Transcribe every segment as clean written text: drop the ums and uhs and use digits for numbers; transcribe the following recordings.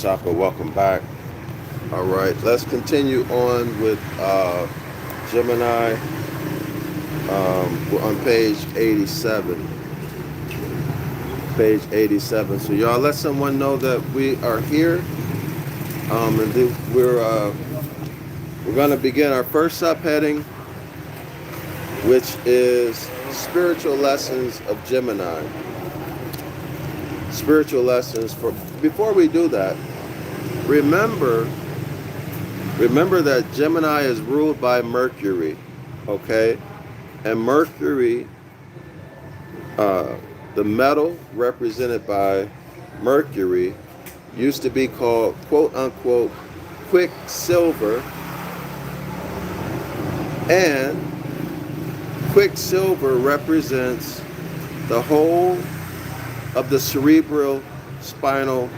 DrYasapa, welcome back. All right, let's continue on with Gemini. We're on page 87. Page 87. So y'all let someone know that we are here. And we're going to begin our first subheading, which is spiritual lessons of Gemini. Spiritual lessons. Before we do that, remember that Gemini is ruled by Mercury, okay? And Mercury, the metal represented by Mercury, used to be called, quote unquote, quicksilver. And quicksilver represents the whole of the cerebral spinal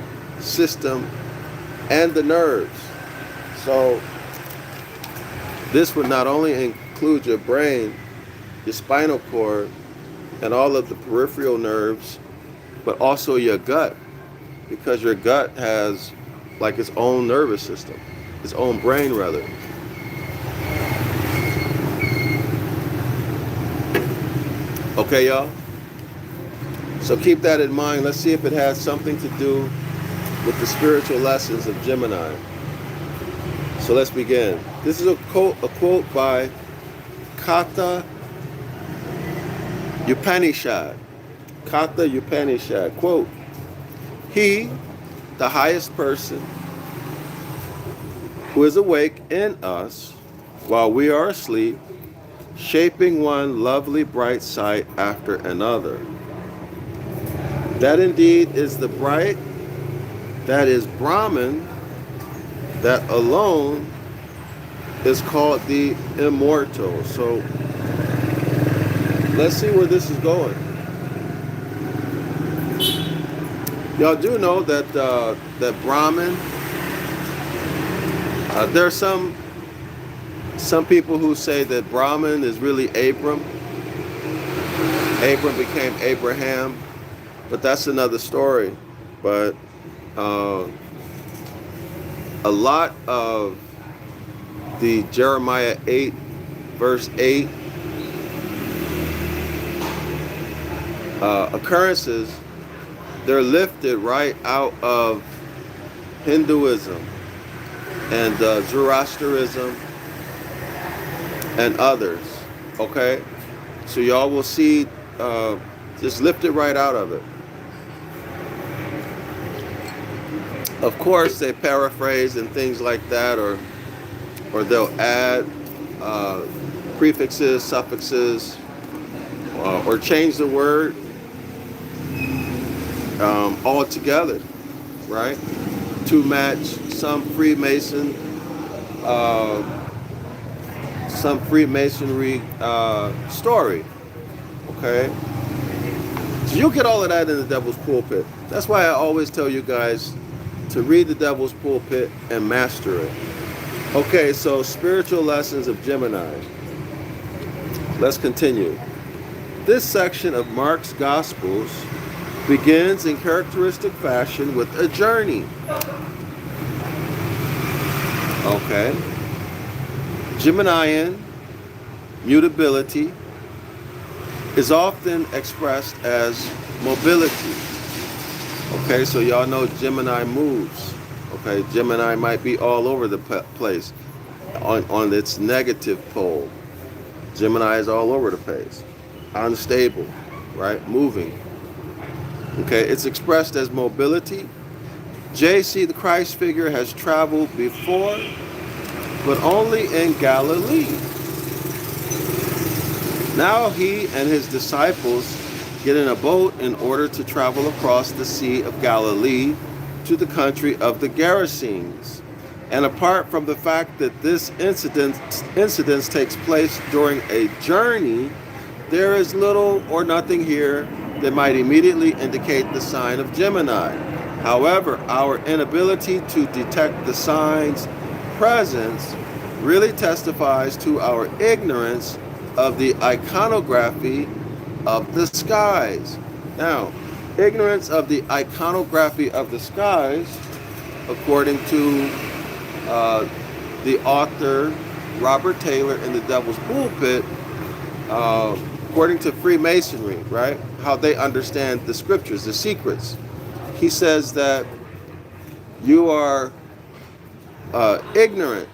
system and the nerves. So this would not only include your brain, your spinal cord, and all of the peripheral nerves, but also your gut, because your gut has like its own nervous system, its own brain rather. Okay, y'all? So keep that in mind. Let's see if it has something to do with the spiritual lessons of Gemini. So let's begin. This is a quote by Katha Upanishad. Katha Upanishad. Quote, "He, the highest person, who is awake in us while we are asleep, shaping one lovely bright sight after another. That indeed is the bright, that is Brahman, that alone is called the immortal." So let's see where this is going. Y'all do know that that Brahman, there are some people who say that Brahman is really Abram. Abram became Abraham, but that's another story. But a lot of the Jeremiah 8, verse 8 occurrences, they're lifted right out of Hinduism and Zoroastrianism and others, okay? So y'all will see, just lift it right out of it. Of course, they paraphrase and things like that, or they'll add prefixes, suffixes, or change the word altogether, right? To match some Freemason, some Freemasonry story, okay? So you'll get all of that in the Devil's Pulpit. That's why I always tell you guys to read the Devil's Pulpit and master it. Okay, so spiritual lessons of Gemini. Let's continue. This section of Mark's Gospels begins in characteristic fashion with a journey. Okay. Geminian mutability is often expressed as mobility. Okay, so y'all know Gemini moves. Okay, Gemini might be all over the place on its negative pole. Gemini is all over the place, unstable, right? Moving. Okay, it's expressed as mobility. JC, the Christ figure, has traveled before, but only in Galilee. Now he and his disciples get in a boat in order to travel across the Sea of Galilee to the country of the Gerasenes. And apart from the fact that this incident takes place during a journey, there is little or nothing here that might immediately indicate the sign of Gemini. However, our inability to detect the sign's presence really testifies to our ignorance of the iconography of the skies. Now, ignorance of the iconography of the skies according to the author Robert Taylor in The Devil's Pulpit, according to Freemasonry, right? How they understand the scriptures, the secrets. He says that you are ignorant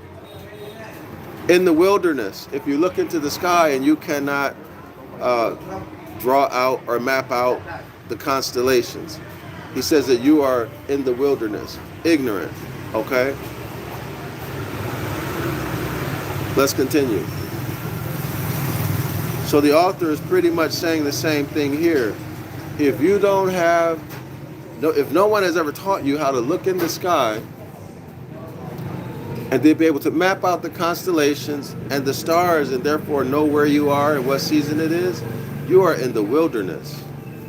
in the wilderness. If you look into the sky and you cannot draw out or map out the constellations, he says that you are in the wilderness, ignorant. Okay? Let's continue. So the author is pretty much saying the same thing here. If you don't have, if no one has ever taught you how to look in the sky and then be able to map out the constellations and the stars and therefore know where you are and what season it is, you are in the wilderness.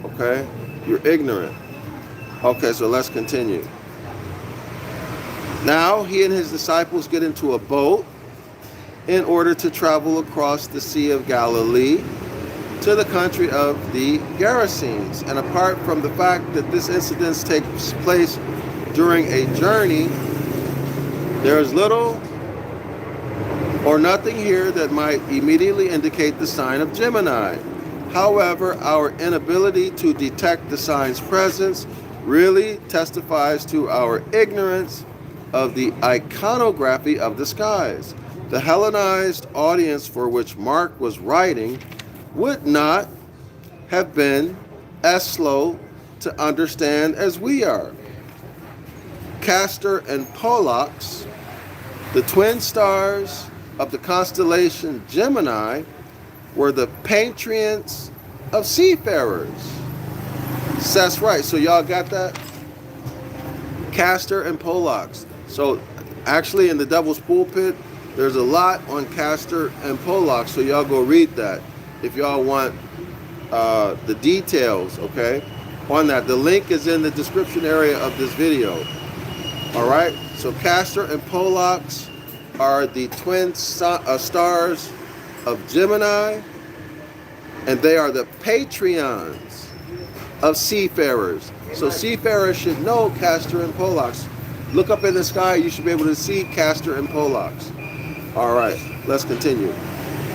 Okay? You're ignorant. Okay, so let's continue. Now he and his disciples get into a boat in order to travel across the Sea of Galilee to the country of the Gerasenes. And apart from the fact that this incident takes place during a journey, there is little or nothing here that might immediately indicate the sign of Gemini. However, our inability to detect the sign's presence really testifies to our ignorance of the iconography of the skies. The Hellenized audience for which Mark was writing would not have been as slow to understand as we are. Castor and Pollux, the twin stars of the constellation Gemini, were the patrons of seafarers. That's right. So y'all got that? Castor and Pollux. So actually in the Devil's Pulpit, there's a lot on Castor and Pollux, so y'all go read that if y'all want the details, okay, on that. The link is in the description area of this video. All right, so Castor and Pollux are the twin stars of Gemini, and they are the patrons of seafarers. So seafarers should know Castor and Pollux. Look up in the sky, you should be able to see Castor and Pollux. All right, let's continue.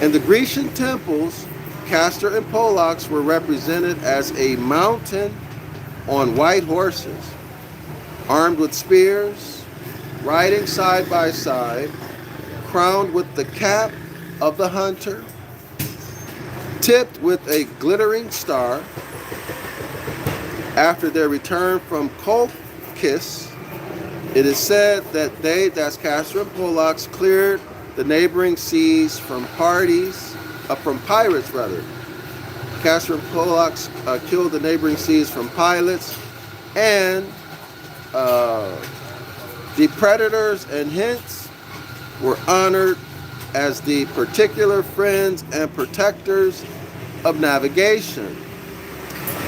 In the Grecian temples, Castor and Pollux were represented as a mountain on white horses, armed with spears, riding side by side, crowned with the cap of the hunter, tipped with a glittering star. After their return from Colchis, it is said that they, that's Castor and Pollux, cleared the neighboring seas from pirates. Castor and Pollux killed the neighboring seas from pirates, and the predators and hints were honored as the particular friends and protectors of navigation.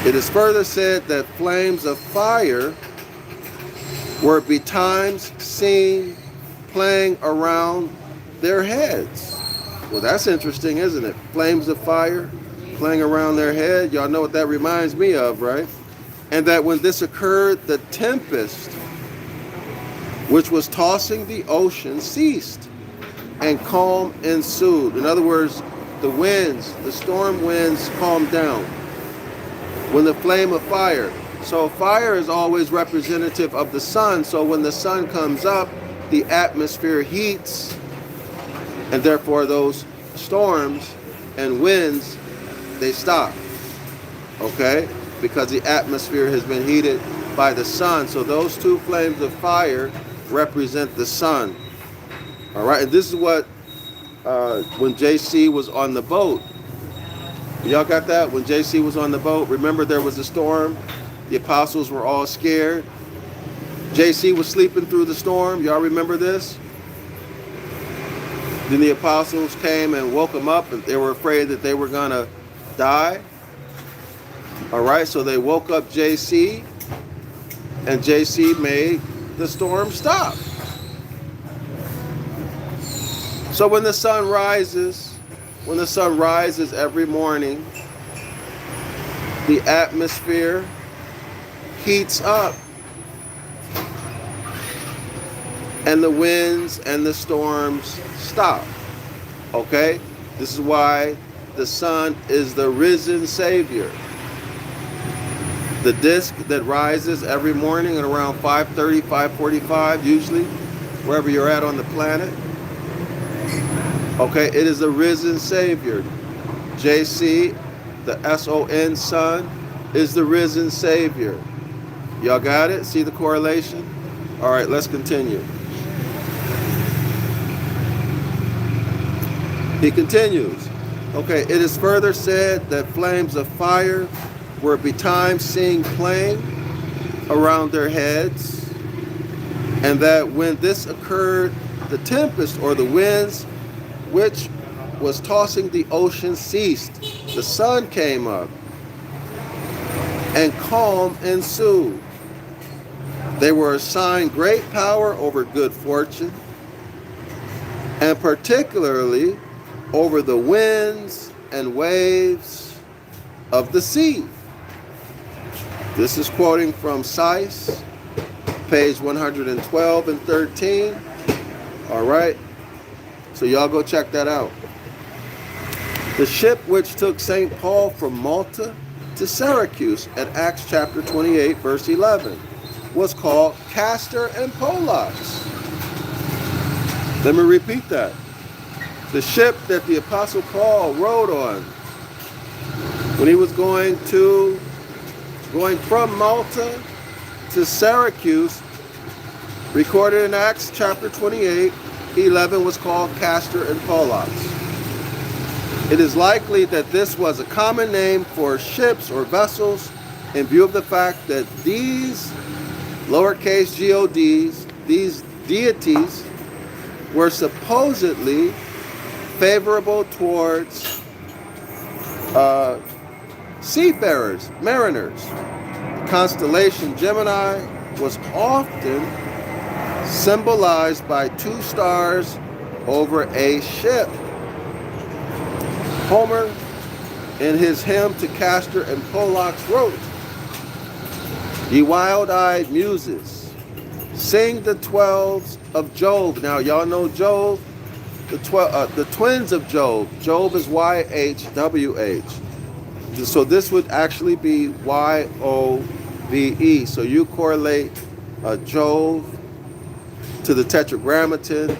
It is further said that flames of fire were betimes seen playing around their heads. Well, that's interesting, isn't it? Flames of fire playing around their head. Y'all know what that reminds me of, right? And that when this occurred, the tempest, which was tossing the ocean, ceased, and calm ensued. In other words, the winds, the storm winds calmed down. When the flame of fire. So fire is always representative of the sun. So when the sun comes up, the atmosphere heats, and therefore those storms and winds, they stop. Okay? Because the atmosphere has been heated by the sun. So those two flames of fire represent the sun. All right? And this is what, when JC was on the boat, y'all got that? When JC was on the boat, remember there was a storm? The apostles were all scared. JC was sleeping through the storm. Y'all remember this? Then the apostles came and woke him up, and they were afraid that they were going to die. All right, so they woke up JC, and JC made the storm stop. So when the sun rises every morning, the atmosphere heats up. and the winds and the storms stop. Okay? This is why the sun is the risen Savior. The disk that rises every morning at around 5:30, 5:45, usually, wherever you're at on the planet. Okay, it is the risen Savior. JC, the SON, Son, is the risen Savior. Y'all got it? See the correlation? All right, let's continue. He continues. Okay, it is further said that flames of fire were betimes seen playing around their heads, and that when this occurred, the tempest or the winds which was tossing the ocean ceased. The sun came up, and calm ensued. They were assigned great power over good fortune, and particularly over the winds and waves of the sea. This is quoting from Seiss, page 112 and 13. All right, so y'all go check that out. The ship which took St. Paul from Malta to Syracuse at Acts chapter 28, verse 11, was called Castor and Pollux. Let me repeat that. The ship that the Apostle Paul rode on when he was going from Malta to Syracuse, recorded in Acts chapter 28, 11, was called Castor and Pollux. It is likely that this was a common name for ships or vessels in view of the fact that these lowercase gods, these deities, were supposedly favorable towards seafarers, mariners. The constellation Gemini was often symbolized by two stars over a ship. Homer, in his hymn to Castor and Pollux, wrote, "Ye wild-eyed muses, sing the 12s of Job." Now, y'all know Job, the twins of Job. Job is YHWH. So this would actually be YOVE. So you correlate Jove to the Tetragrammaton,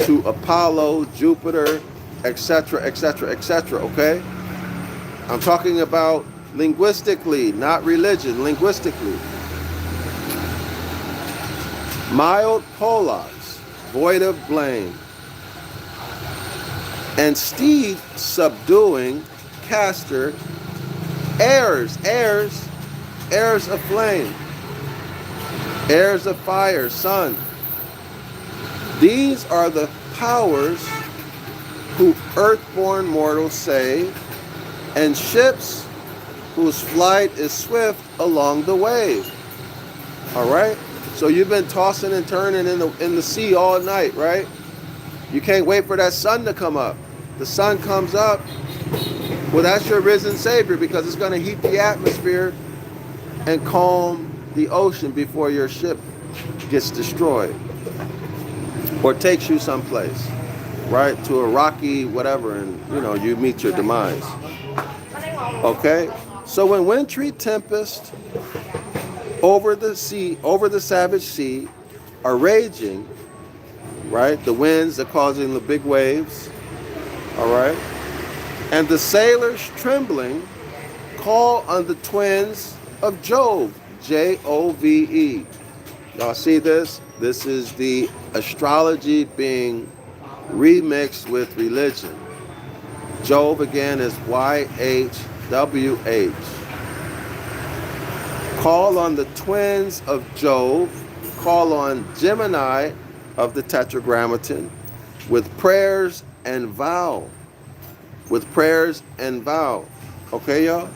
to Apollo, Jupiter, etc., etc., etc., okay? I'm talking about linguistically, not religion, linguistically. Mild Pollux, void of blame. And Steve subduing Castor, heirs of flame, heirs of fire, sun. These are the powers who earthborn mortals save, and ships whose flight is swift along the wave. All right? So you've been tossing and turning in the sea all night, right? You can't wait for that sun to come up. The sun comes up, well, that's your risen Savior, because it's going to heat the atmosphere and calm the ocean before your ship gets destroyed or takes you someplace, right, to a rocky whatever, and you meet your demise. Okay, so when wintry tempest over the savage sea are raging, right, the winds are causing the big waves, all right, and the sailors trembling call on the twins of Jove, Jove. Y'all see this? This is the astrology being remixed with religion. Jove again is YHWH. Call on the twins of Jove, call on Gemini of the Tetragrammaton with prayers and vow. With prayers and vow. Okay, y'all?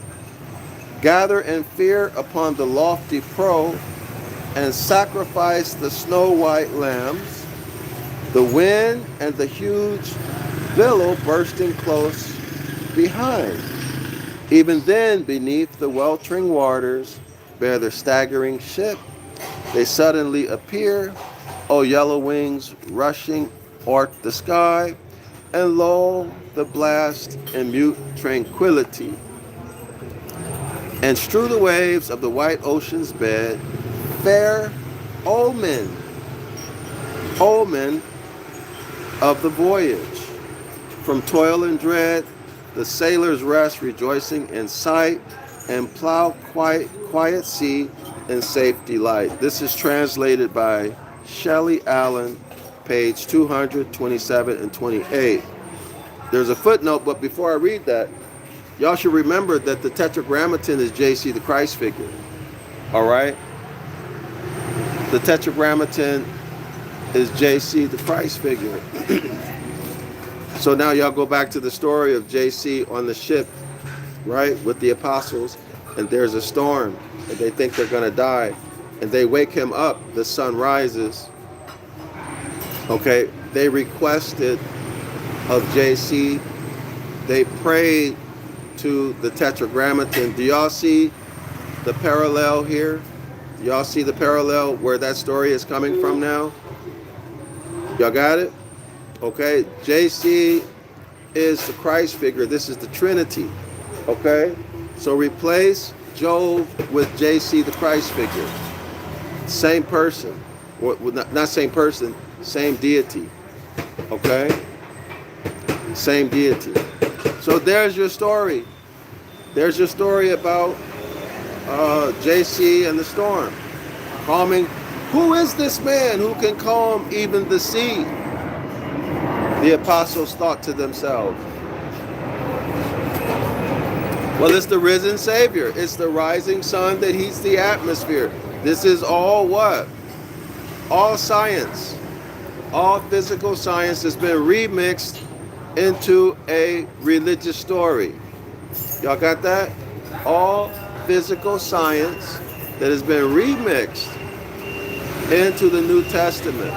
Gather in fear upon the lofty prow and sacrifice the snow-white lambs, the wind and the huge billow bursting close behind. Even then, beneath the weltering waters, bear the staggering ship. They suddenly appear O yellow wings rushing o'er the sky, and lull the blast in mute tranquility, and strew the waves of the white ocean's bed, fair omen, omen of the voyage. From toil and dread, the sailors rest, rejoicing in sight, and plow quiet sea in safe delight. This is translated by Shelley Allen, page 227 and 28. There's a footnote, but before I read that, y'all should remember that the Tetragrammaton is JC, the Christ figure. All right? The Tetragrammaton is JC, the Christ figure. So now y'all go back to the story of JC on the ship, right, with the apostles, and there's a storm, and they think they're going to die, and they wake him up. The sun rises. Okay, they requested of JC, they prayed to the Tetragrammaton. Do y'all see the parallel here? Do y'all see the parallel where that story is coming from now? Y'all got it? Okay, JC is the Christ figure. This is the Trinity. Okay, so replace Job with JC, the Christ figure. Same person. Well, not same person, same deity. Okay? Same deity. So there's your story. There's your story about JC and the storm. Calming. Who is this man who can calm even the sea? The apostles thought to themselves. Well, it's the risen Savior. It's the rising sun that heats the atmosphere. This is all what? All science. All physical science has been remixed into a religious story. Y'all got that? All physical science that has been remixed into the New Testament.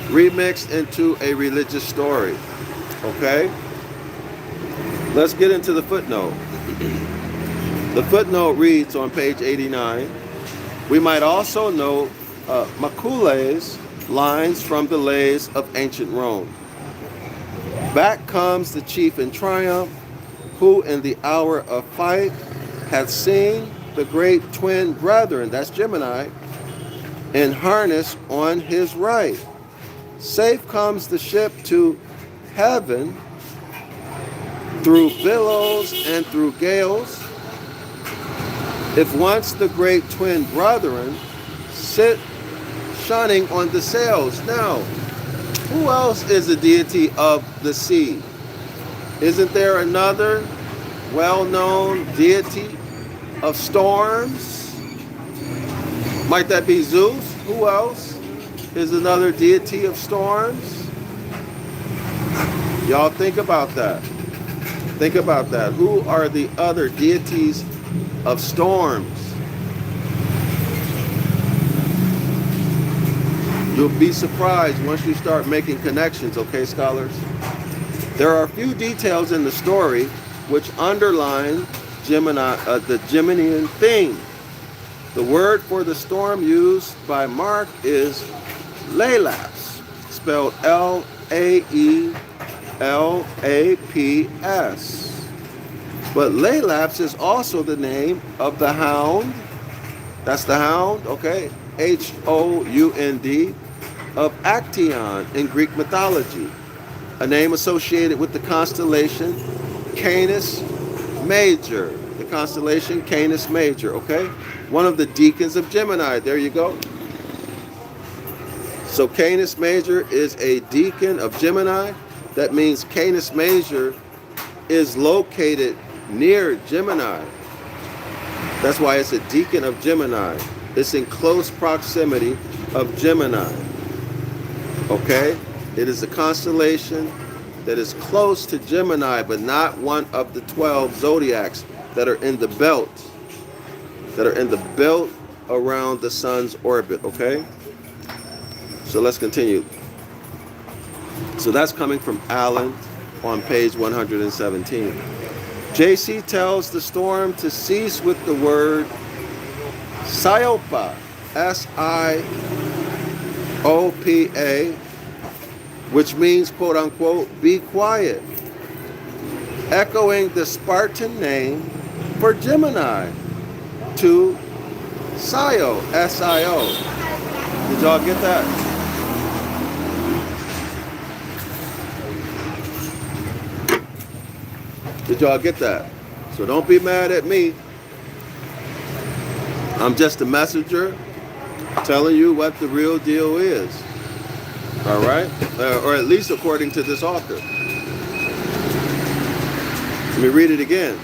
Remixed into a religious story. Okay? Let's get into the footnote. The footnote reads on page 89, we might also note Macaulay's lines from the lays of ancient Rome. Back comes the chief in triumph, who in the hour of fight hath seen the great twin brethren, that's Gemini, in harness on his right. Safe comes the ship to heaven through billows and through gales. If once the great twin brethren sit shining on the sails. Now, who else is a deity of the sea? Isn't there another well-known deity of storms? Might that be Zeus? Who else is another deity of storms? Y'all think about that. Think about that. Who are the other deities of storms? You'll be surprised once you start making connections, okay, scholars? There are a few details in the story which underline the Geminian theme. The word for the storm used by Mark is Laelaps, spelled Laelaps. But Laelaps is also the name of the hound. That's the hound, okay? Hound, of Actaeon in Greek mythology. A name associated with the constellation Canis Major. The constellation Canis Major, okay? One of the deacons of Gemini. There you go. So Canis Major is a deacon of Gemini. That means Canis Major is located near Gemini. That's why it's a deacon of Gemini. It's in close proximity of Gemini. Okay? It is a constellation that is close to Gemini, but not one of the 12 zodiacs that are in the belt. That are in the belt around the sun's orbit. Okay? So let's continue. So that's coming from Allen on page 117. JC tells the storm to cease with the word Siopa, OPA, which means, quote unquote, be quiet, echoing the Spartan name for Gemini, to Sio, S-I-O. Did y'all get that? Did y'all get that? So don't be mad at me. I'm just a messenger telling you what the real deal is. All right? Or at least according to this author. Let me read it again.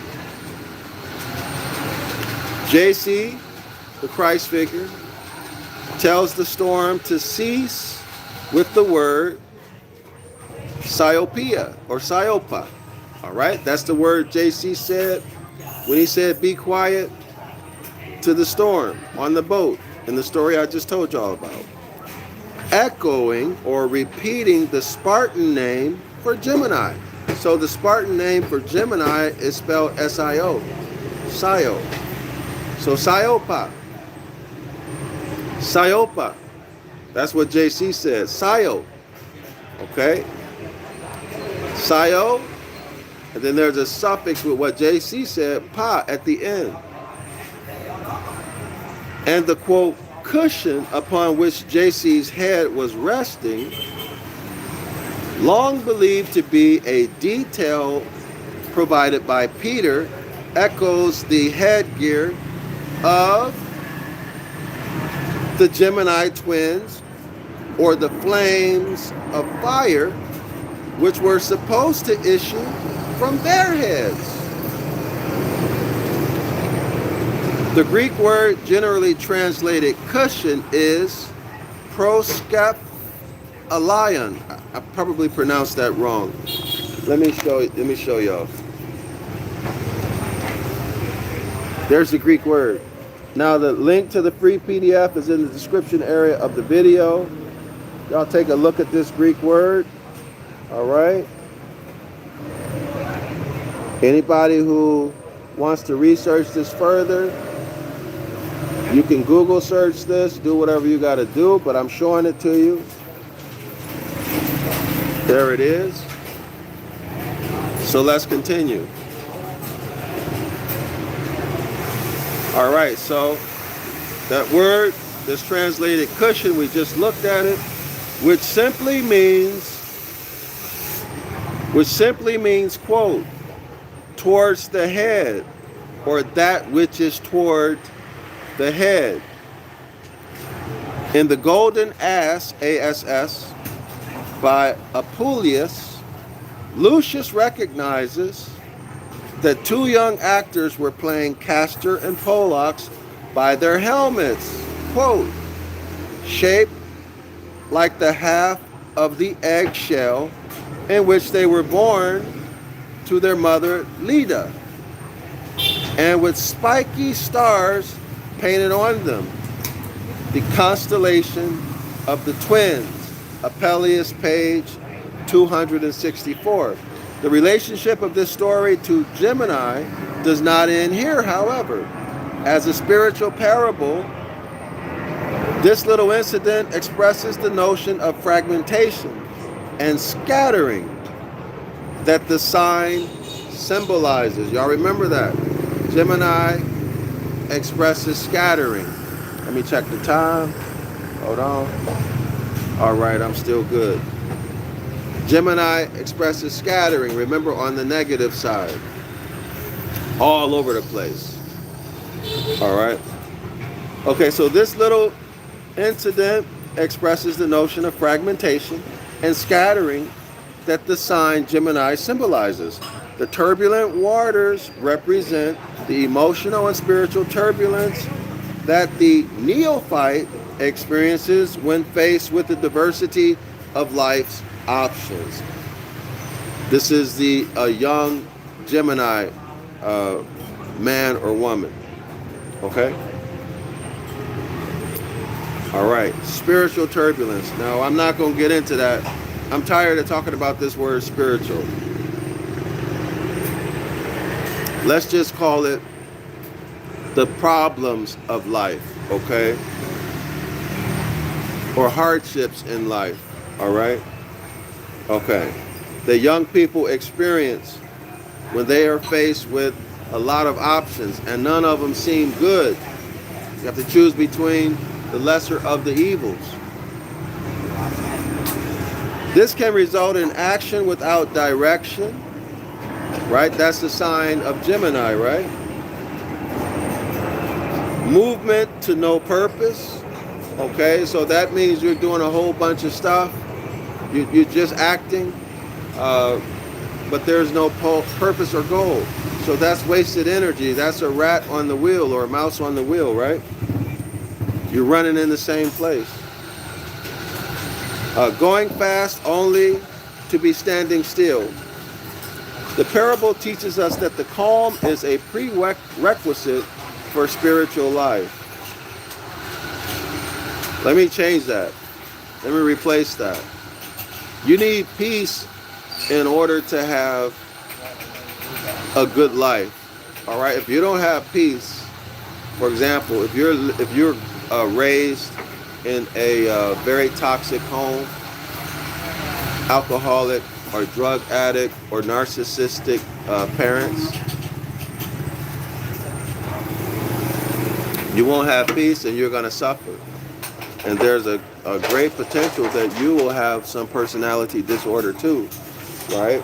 JC, the Christ figure, tells the storm to cease with the word Siopia or Siopa. All right? That's the word JC said when he said be quiet to the storm on the boat in the story I just told y'all about. Echoing or repeating the Spartan name for Gemini. So the Spartan name for Gemini is spelled S-I-O. Sio. So Siopa. Siopa. That's what JC says. Sio. Okay? Sio. And then there's a suffix with what JC said, pa, at the end. And the, quote, cushion upon which JC's head was resting, long believed to be a detail provided by Peter, echoes the headgear of the Gemini twins, or the flames of fire, which were supposed to issue from their heads. The Greek word generally translated cushion is proskepalion. I probably pronounced that wrong. Let me show y'all. There's the Greek word. Now the link to the free PDF is in the description area of the video. Y'all take a look at this Greek word. All right. Anybody who wants to research this further, you can Google search this, do whatever you got to do, but I'm showing it to you. There it is. So let's continue. All right, so that word that's translated cushion, we just looked at it, which simply means, quote, towards the head, or that which is toward the head. In The Golden Ass, ASS, by Apuleius, Lucius recognizes that two young actors were playing Castor and Pollux by their helmets, quote, shaped like the half of the eggshell in which they were born to their mother Leda, and with spiky stars painted on them, the constellation of the twins, Apuleius, page 264. The relationship of this story to Gemini does not end here, however. As a spiritual parable, this little incident expresses the notion of fragmentation and scattering that the sign symbolizes. Y'all remember that? Gemini expresses scattering. Let me check the time. Hold on. All right, I'm still good. Gemini expresses scattering, remember, on the negative side. All over the place. All right. Okay, so this little incident expresses the notion of fragmentation and scattering that the sign Gemini symbolizes. The turbulent waters represent the emotional and spiritual turbulence that the neophyte experiences when faced with the diversity of life's options. This is the young Gemini man or woman. Okay? All right. Spiritual turbulence. Now, I'm not going to get into that. I'm tired of talking about this word spiritual. Let's just call it the problems of life. Okay? or hardships in life. All right? Okay. The young people experience when they are faced with a lot of options and none of them seem good. You have to choose between the lesser of the evils. This can result in action without direction, right? That's the sign of Gemini, right? Movement to no purpose. Okay, so that means you're doing a whole bunch of stuff. You're just acting, but there's no purpose or goal. So that's wasted energy. That's a rat on the wheel or a mouse on the wheel, right? You're running in the same place. Going fast only to be standing still. The parable teaches us that the calm is a prerequisite for spiritual life. Let me change that. Let me replace that. You need peace in order to have a good life. All right. If you don't have peace, for example, if you're raised in a very toxic home, alcoholic or drug addict or narcissistic parents, you won't have peace and you're going to suffer. And there's a great potential that you will have some personality disorder too, right?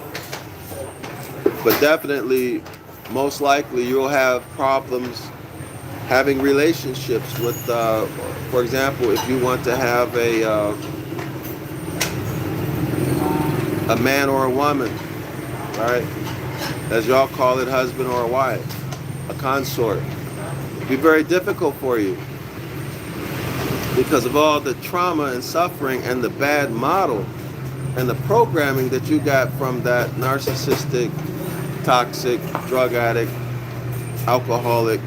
But definitely, most likely, you'll have problems having relationships with, for example, if you want to have a man or a woman, right? As y'all call it, husband or a wife, a consort. It'd be very difficult for you because of all the trauma and suffering and the bad model and the programming that you got from that narcissistic, toxic, drug addict, alcoholic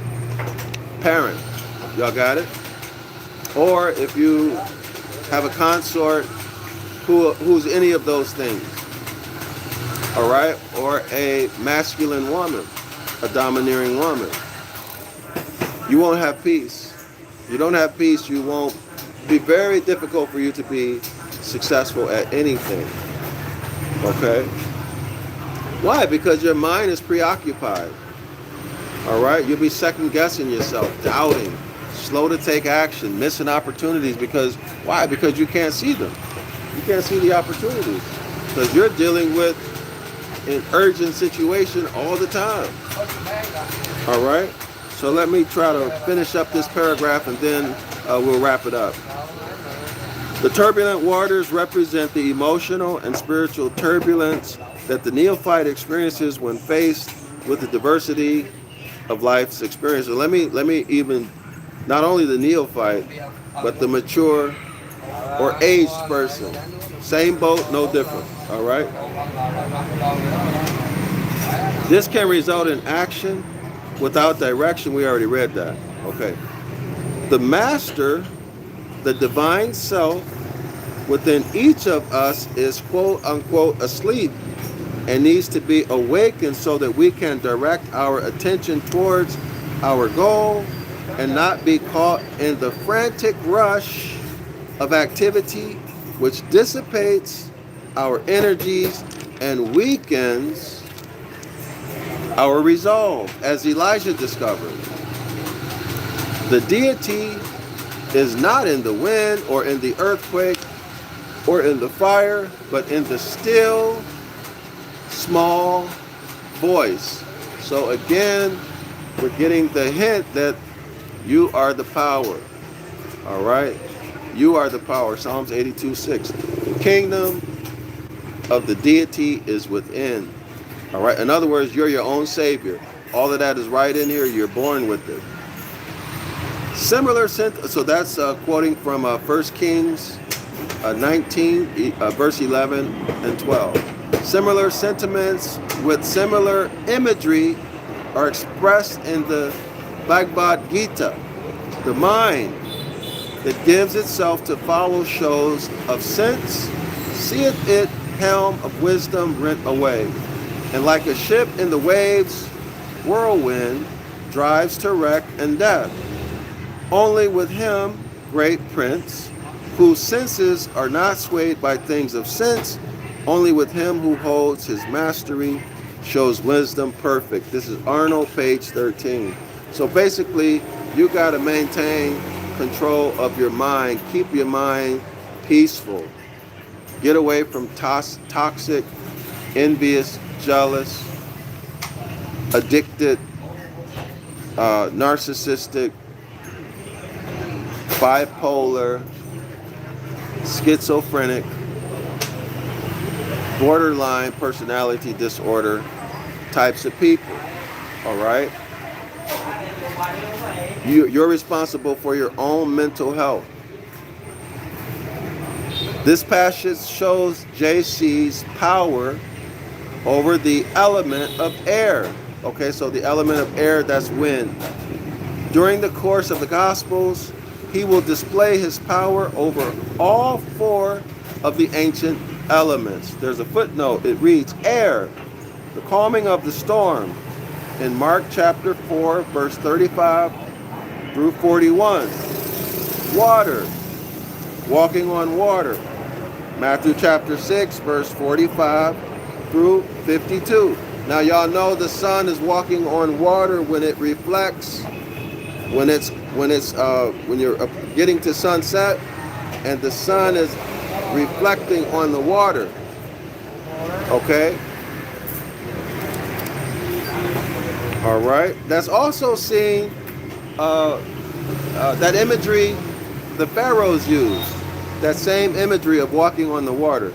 parent. Y'all got it? Or if you have a consort who's any of those things, all right? Or a masculine woman, a domineering woman, you won't have peace. You don't have peace, you won't be very difficult for you to be successful at anything. Okay? Why? Because your mind is preoccupied. All right? You'll be second guessing yourself, doubting, slow to take action, missing opportunities because why? Because you can't see them. You can't see the opportunities because you're dealing with an urgent situation all the time. All right? So let me try to finish up this paragraph and then we'll wrap it up. The turbulent waters represent the emotional and spiritual turbulence that the neophyte experiences when faced with the diversity of life's experiences. Let me even, not only the neophyte, but the mature or aged person. Same boat, no different. All right? This can result in action without direction. We already read that. Okay. The master, the divine self within each of us is quote unquote asleep and needs to be awakened so that we can direct our attention towards our goal and not be caught in the frantic rush of activity which dissipates our energies and weakens our resolve, as Elijah discovered. The deity is not in the wind or in the earthquake or in the fire, but in the still, small voice. So again, we're getting the hint that you are the power. All right? You are the power. Psalms 82:6. The kingdom of the deity is within. All right? In other words, you're your own savior. All of that is right in here. You're born with it. Similar, so that's quoting from 1 Kings 19, verse 11 and 12. Similar sentiments with similar imagery are expressed in the Bhagavad Gita. The mind that gives itself to follow shows of sense, seeth it helm of wisdom rent away. And like a ship in the waves, whirlwind drives to wreck and death. Only with him, great prince, whose senses are not swayed by things of sense, only with him who holds his mastery shows wisdom perfect. This is Arnold, page 13. So basically, you got to maintain control of your mind. Keep your mind peaceful. Get away from toxic, envious, jealous, addicted, narcissistic, bipolar, schizophrenic, borderline personality disorder types of people. All right? You're responsible for your own mental health. This passage shows JC's power over the element of air. Okay, so the element of air, that's wind. During the course of the Gospels, he will display his power over all four of the ancient elements. There's a footnote. It reads, air, the calming of the storm, in Mark chapter 4, verse 35 through 41. Water, walking on water, Matthew chapter 6, verse 45 through 52. Now y'all know the sun is walking on water when it reflects, when you're getting to sunset, and the sun is reflecting on the water. Okay? All right. That's also seen that imagery the pharaohs used. That same imagery of walking on the water.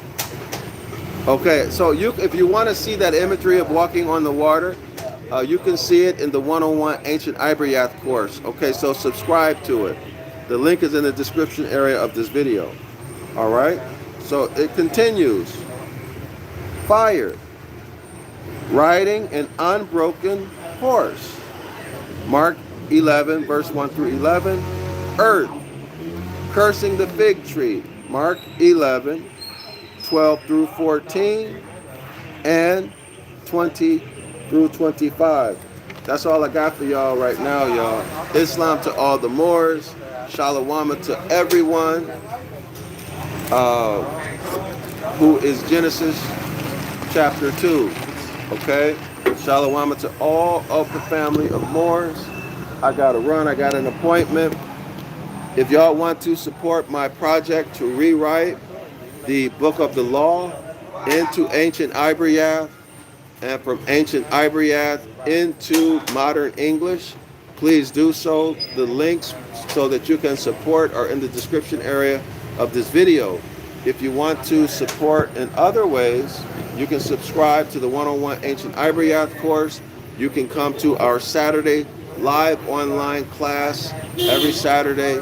Okay, so if you want to see that imagery of walking on the water, you can see it in the 101 Ancient Ibaryath course. Okay, so subscribe to it. The link is in the description area of this video. All right, so it continues. Fire, riding an unbroken horse. Mark 11, verse 1 through 11. Earth, cursing the fig tree. Mark 11, 12 through 14, and 20 through 25. That's all I got for y'all right now, y'all. Islam to all the Moors. Shalom to everyone who is Genesis chapter 2. Okay? Shalom to all of the family of Moors. I got to run. I got an appointment. If y'all want to support my project to rewrite the book of the law into ancient Ibaryath and from ancient Ibaryath into modern English, please do so. The links so that you can support are in the description area of this video. If you want to support in other ways, you can subscribe to the 101 Ancient Ibaryath course. You can come to our Saturday live online class every Saturday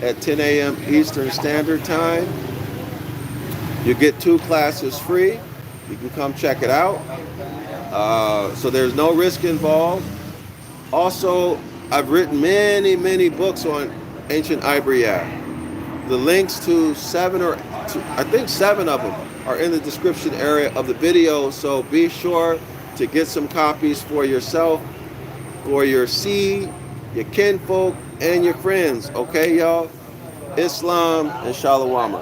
at 10 a.m. Eastern Standard Time. You get 2 classes free. You can come check it out. So there's no risk involved. Also, I've written many books on ancient Ibaryath. The links to I think 7 of them are in the description area of the video. So be sure to get some copies for yourself, for your seed, your kinfolk, and your friends. Okay, y'all? Islam and Shalom.